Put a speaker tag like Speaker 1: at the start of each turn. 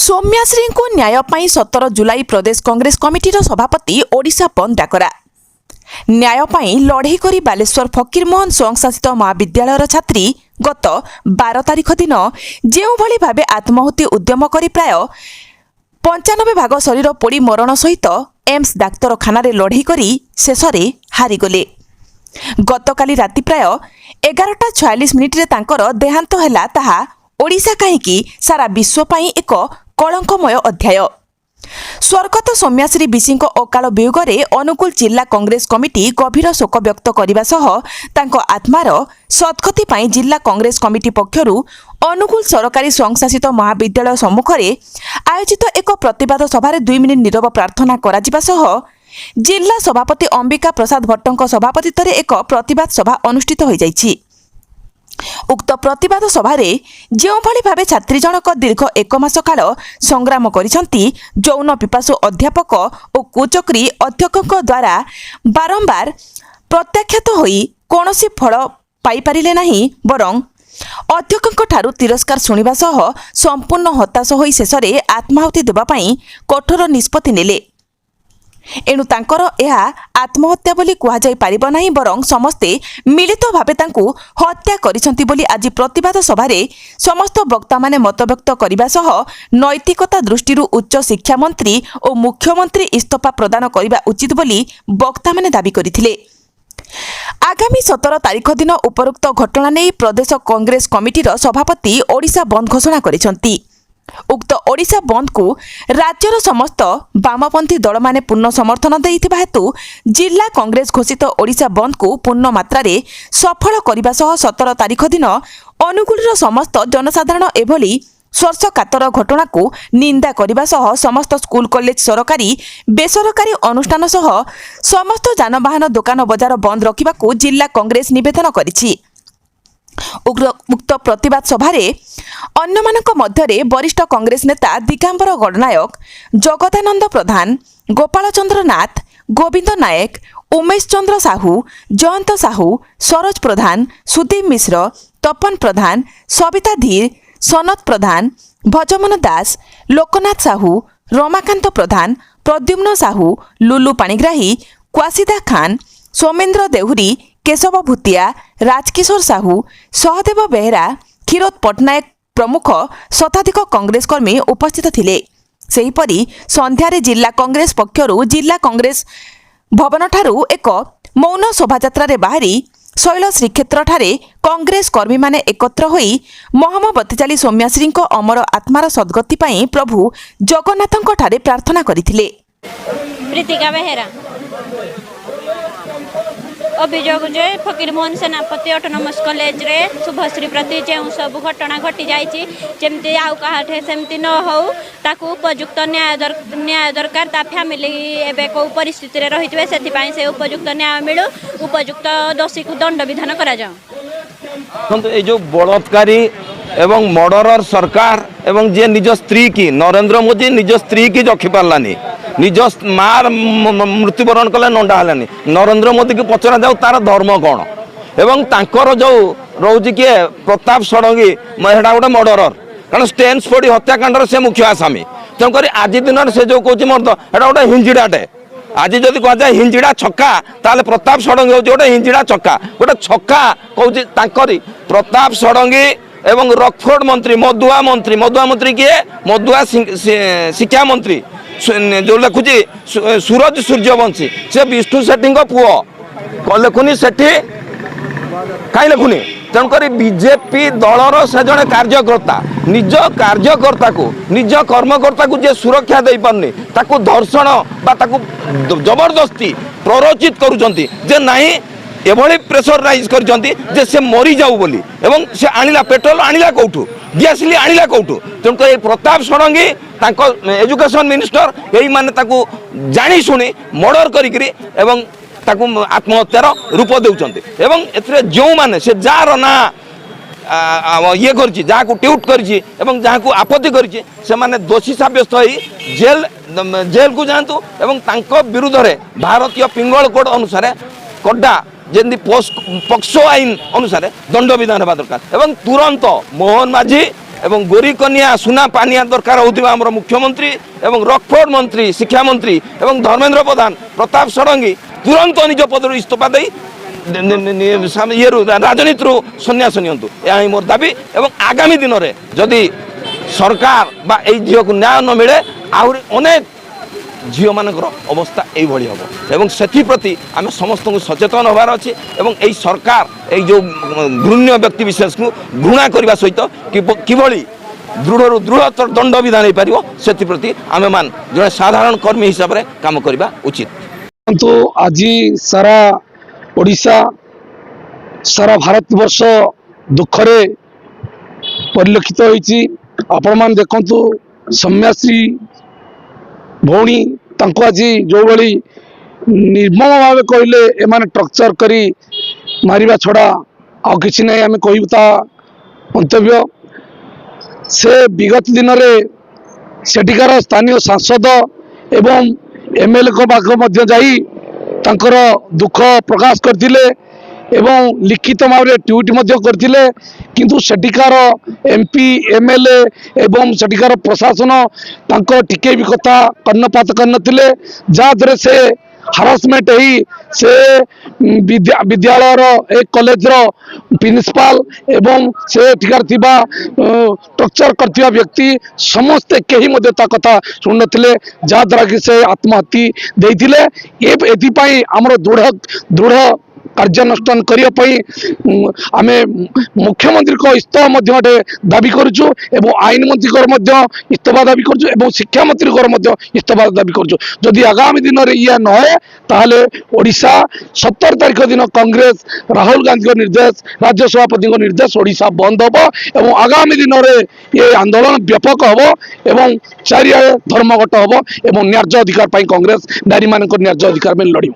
Speaker 1: सौम्याश्री को न्याय 17 जुलाई प्रदेश कांग्रेस कमिटी सभापति ओडिशा बंद डाकरा न्याय लड़े कर बालेश्वर फकीरमोहन स्वयंशासित महाविद्यालय छात्री गत 12 तारिख दिन जो भाव आत्माहुति उद्यम कर प्राय 95 भाग शरीर पोड़ी मरण सहित एम्स डाक्तरखाना लड़े कर शेष हारिगले। गतकाली राति प्राय 11:46 देहांत है ताहा ओडिशा कहीं सारा विश्व पाई एक कलंकमय अध्याय। स्वर्गत सौम्याश्री विशी अकाल वियोगरे अनुकूल जिला कांग्रेस कमिटी गभीर शोक व्यक्त करने सह आत्मार सद्गति पाई जिला कांग्रेस कमिटी पक्षरु अनुकूल सरकारी स्वयंशासित महाविद्यालय सम्मुखें आयोजित एक प्रतिवाद सभा 2 मिनिट नीरव प्रार्थना करा सह जिला सभापति अंबिका प्रसाद भट्टों सभापतित्व में एक प्रतिवाद सभा अनुष्ठित हो जाइछि। उक्त प्रतिवाद सभा जो भाव छात्री जनक दीर्घ 1 मास काल संग्राम करिसंती यौन पिपासु अध्यापक और कुचक्री अध्यक्षों द्वारा बारंबार प्रत्याख्यात होई कौनसी फल पाई पारिले नहीं बरं अध्यक्षों ठारू तिरस्कार शुणिबा सह संपूर्ण हताश होई शेषरे आत्माहुति देबा पई कठोर निष्पत्ति नेले। एणु तांकर यह आत्महत्या बोली कुहाजाई पारिब नाही बरं समस्ते मिलित भावे तांकु हत्या करिसंती बोली आज प्रतिवाद सभारे समस्त वक्ता माने मतव्यक्त करने सह नैतिकता दृष्टि उच्च शिक्षा मंत्री और मुख्यमंत्री इस्तीफा प्रदान करने उचित बोली वक्ता माने दाबी करथिले। आगामी 17 तारिख दिन उपरोक्त घटना नहीं प्रदेश कांग्रेस कमिटीर सभापति ओडिशा बंद घोषणा करिसंती। उक्त ओडिशा बंद को राज्यर समस्त वामपंथी दल माने पूर्ण समर्थन देइथिबा हेतु जिला कांग्रेस घोषित ओडिशा बंद को पूर्ण मात्रा रे सफल करने सह 17 तारिख दिन अनुकूल समस्त जनसाधारण एभली स्पर्शकातर घटना को निंदा करने सह समस्त स्कूल कॉलेज सरकारी बेसरकारी अनुष्ठान सह समस्त जानवाहन दुकान बजार बंद रखा जिला कांग्रेस निवेदन करिछि। उक्त प्रतिवाद सभारे अन्य मानक मध्यरे वरिष्ठ कांग्रेस नेता दिगंबर गणनायक जगदानंद प्रधान गोपाल चंद्र नाथ गोविंद नायक उमेश चंद्र साहू जयंत साहू सरोज प्रधान सुदीप मिश्र तपन प्रधान सविता धीर सनत प्रधान भजमन दास लोकनाथ साहू रमाकांत प्रधान प्रद्युम्न साहू लुलु पाणिग्राही क्वासिदा खान सोमेन्द्र देहुरी केशव भूतिया राजकिशोर साहू सहदेव बेहरा क्षीरोद पट्टनायक प्रमुख शताधिक कांग्रेस कर्मी उपस्थित थिले। सेहीपरि संध्यारे जिला कांग्रेस पक्षरु जिला कांग्रेस भवन ठारू एक मौन शोभायात्रा बाहरी शैल श्रीक्षेत्र ठारे कांग्रेस कर्मी माने एकत्र होई महमबती चाली सौम्याश्री अमर आत्मार सद्गति पाई प्रभु जगन्नाथଙ୍କ ठारे प्रार्थना करिथिले।
Speaker 2: प्रीतिका बेहरा अभियोग जे फकीरमोहन सेनापति ऑटोनोमस कॉलेज रे शुभश्री प्रति जो सब घटना घटी जाइए जमती आउ कहाठे सेमती न हो ताकू उपयुक्त न्याय दरकार ता फैमिली एबे को परिस्थिति रे रहितबे सेति पई से उपयुक्त न्याय मिलु उपयुक्त दोषी को दंड विधान करा जाऊ।
Speaker 3: तो ये जो बलात्कारी एवं मर्डरर सरकार एवं जे निज स्त्री की नरेंद्र मोदी निज स्त्री की रखी पार्लानी निज मार मृत्युवरण कले नंडा हलानी नरेंद्र मोदी की पचरा जाऊ तार धर्म कौन एवं तांकर जो रोज किए प्रताप षडंगी हेटा गोटे मर्डरर कारण स्टेन स्पोर्ट हत्याकांड से मुख्य आसामी तेणुक आज दिन से जो कौन मर्द एटा गोटे हिंजिड़ाटे आज जदि कह जाए हिंजिड़ा छक्का ताले प्रताप षडंगी हूँ गोटे हिंजिड़ा छक्का गोटे छक्का कौन प्रताप षडंगी एवं रकफोर्ड मंत्री मधुआ मंत्री किए मधुआ शिक्षा मंत्री जो लिखुची सूरज सूर्यवंशी से विष्णु सेठी पुओ लिखुनी सेठी कहीं लिखुनी तेणुक बीजेपी दलर से जड़े कार्यकर्ता निज कार्यकर्ता को निज कर्मकर्ता को जे सुरक्षा दे पारनी ताकू धर्षण बा ताकू जबरदस्ती प्ररोचित करुचंती जे नहीं एभली प्रेसराइज करचंती जे से मरी जाऊ बोली एवं से आनिला पेट्रोल आनिला कौठू गैसली आनिला कौठू तेणुक ये प्रताप षडंगी तांको एजुकेशन मिनिस्टर यही माने ताकू जानी शुणी मर्डर करिकरी एवं ताकू आत्महत्यार रूप देउचंती एवं एथरे जो माने से जार ना ये करछि जाकू ट्यूट करछि एवं जाकू आपत्ति करछि से माने दोषी साब्यस्त होई जेल को जांतु एवं तांको विरुद्ध रे भारतीय पिंगल कोड अनुसार कड्डा जमी पक्सो आईन अनुसार दंड विधान होगा दरकार एवं तुरंत मोहन माझी এবং গরিকনিয়া সুনা পানিয়া দরকার হউଥିବା ଆମର মুখ্যমন্ত্রী এবং রকফোর্ড মন্ত্রী শিক্ষা মন্ত্রী এবং ধর্মেন্দ্র প্রধান প্রতাপ ষড়ঙ্গী তুরন্ত নিজ পদରୁ ইস্তফা দেই ইয়েରୁ ରାଜନୀତିରୁ ସନ୍ନ୍ୟାସ ନିଅନ୍ତୁ ଏହା ହିଁ ମୋର ଦାବି ଏବଂ ଆଗାମୀ ଦିନରେ ଯଦି ସରକାର ବା ଏଇ ଝିଅକୁ ନ୍ୟାୟ ନ ମିଳେ ଆହୁରି ଅନେକ ଝିଅମାନଙ୍କର ଅବସ୍ଥା ଏଇଭଳି ହେବ ଏବଂ ସେଥିପ୍ରତି ଆମେ ସମସ୍ତଙ୍କୁ ସଚେତନ ହେବାର ଅଛି ଏବଂ ଏଇ ସରକାର ଏଇ ଯେଉଁ ଘୃଣ୍ୟ ବ୍ୟକ୍ତି ବିଶେଷକୁ ଘୃଣା କରିବା ସହିତ କିଭଳି ଦୃଢ଼ରୁ ଦୃଢ଼ ଦଣ୍ଡ ବିଧାନ ହେଇପାରିବ ସେଥିପ୍ରତି ଆମେମାନେ ଜଣେ ସାଧାରଣ କର୍ମୀ ହିସାବରେ କାମ କରିବା ଉଚିତ।
Speaker 4: କିନ୍ତୁ ଆଜି ସାରା ଓଡ଼ିଶା ସାରା ଭାରତବର୍ଷ ଦୁଃଖରେ ପରିଲକ୍ଷିତ ହୋଇଛି। ଆପଣମାନେ ଦେଖନ୍ତୁ ସୌମ୍ୟାଶ୍ରୀ ଭଉଣୀ ତାଙ୍କୁ ଆଜି ଯେଉଁଭଳି ନିର୍ମମ ଭାବେ କହିଲେ ଏମାନେ ଟର୍ଚର କରି ମାରିବା ଛଡ଼ା ଆଉ କିଛି ନାହିଁ ଆମେ କହିବୁ ତା ମନ୍ତବ୍ୟ। ସେ ବିଗତ ଦିନରେ ସେଠିକାର ସ୍ଥାନୀୟ ସାଂସଦ ଏବଂ ଏମ୍ଏଲ୍ଏଙ୍କ ପାଖକୁ ମଧ୍ୟ ଯାଇ ତାଙ୍କର ଦୁଃଖ ପ୍ରକାଶ କରିଥିଲେ ଏବଂ ଲିଖିତ ଭାବରେ ଟ୍ୱିଟ୍ ମଧ୍ୟ କରିଥିଲେ। କିନ୍ତୁ ସେଠିକାର ଏମ୍ପି ଏମ୍ଏଲ୍ଏ ଏବଂ ସେଠିକାର ପ୍ରଶାସନ ତାଙ୍କର ଟିକେ ବି କଥା କର୍ଣ୍ଣପାତ କରିନଥିଲେ, ଯାହାଦ୍ୱାରା ସେ ହାରାସମେଣ୍ଟ ହେଇ ସେ ବିଦ୍ୟାଳୟର ଏ କଲେଜର ପ୍ରିନ୍ସିପାଲ ଏବଂ ସେଠିକାର ଥିବା ଟର୍ଚର କରିଥିବା ବ୍ୟକ୍ତି ସମସ୍ତେ କେହି ମଧ୍ୟ ତା କଥା ଶୁଣୁନଥିଲେ, ଯାହାଦ୍ୱାରା କି ସେ ଆତ୍ମହତ୍ୟା ଦେଇଥିଲେ। ଏଥିପାଇଁ ଆମର ଦୃଢ଼ କାର୍ଯ୍ୟାନୁଷ୍ଠାନ କରିବା ପାଇଁ ଆମେ ମୁଖ୍ୟମନ୍ତ୍ରୀଙ୍କ ଇସ୍ତଫା ମଧ୍ୟ ଏଠି ଦାବି କରୁଛୁ ଏବଂ ଆଇନ ମନ୍ତ୍ରୀଙ୍କର ମଧ୍ୟ ଇସ୍ତଫା ଦାବି କରୁଛୁ ଏବଂ ଶିକ୍ଷାମନ୍ତ୍ରୀଙ୍କର ମଧ୍ୟ ଇସ୍ତଫା ଦାବି କରୁଛୁ। ଯଦି ଆଗାମୀ ଦିନରେ ଇଏ ନ ହୁଏ ତାହେଲେ ଓଡ଼ିଶା 17 ତାରିଖ ଦିନ କଂଗ୍ରେସ ରାହୁଲ ଗାନ୍ଧୀଙ୍କ ନିର୍ଦ୍ଦେଶ ରାଜ୍ୟ ସଭାପତିଙ୍କ ନିର୍ଦ୍ଦେଶ ଓଡ଼ିଶା ବନ୍ଦ ହେବ ଏବଂ ଆଗାମୀ ଦିନରେ ଏ ଆନ୍ଦୋଳନ ବ୍ୟାପକ ହେବ ଏବଂ ଚାରିଆଡ଼େ ଧର୍ମଘଟ ହେବ ଏବଂ ନ୍ୟାଯ୍ୟ ଅଧିକାର ପାଇଁ କଂଗ୍ରେସ ନାରୀମାନଙ୍କ ନ୍ୟାଯ୍ୟ ଅଧିକାର ପାଇଁ ଲଢ଼ିବ।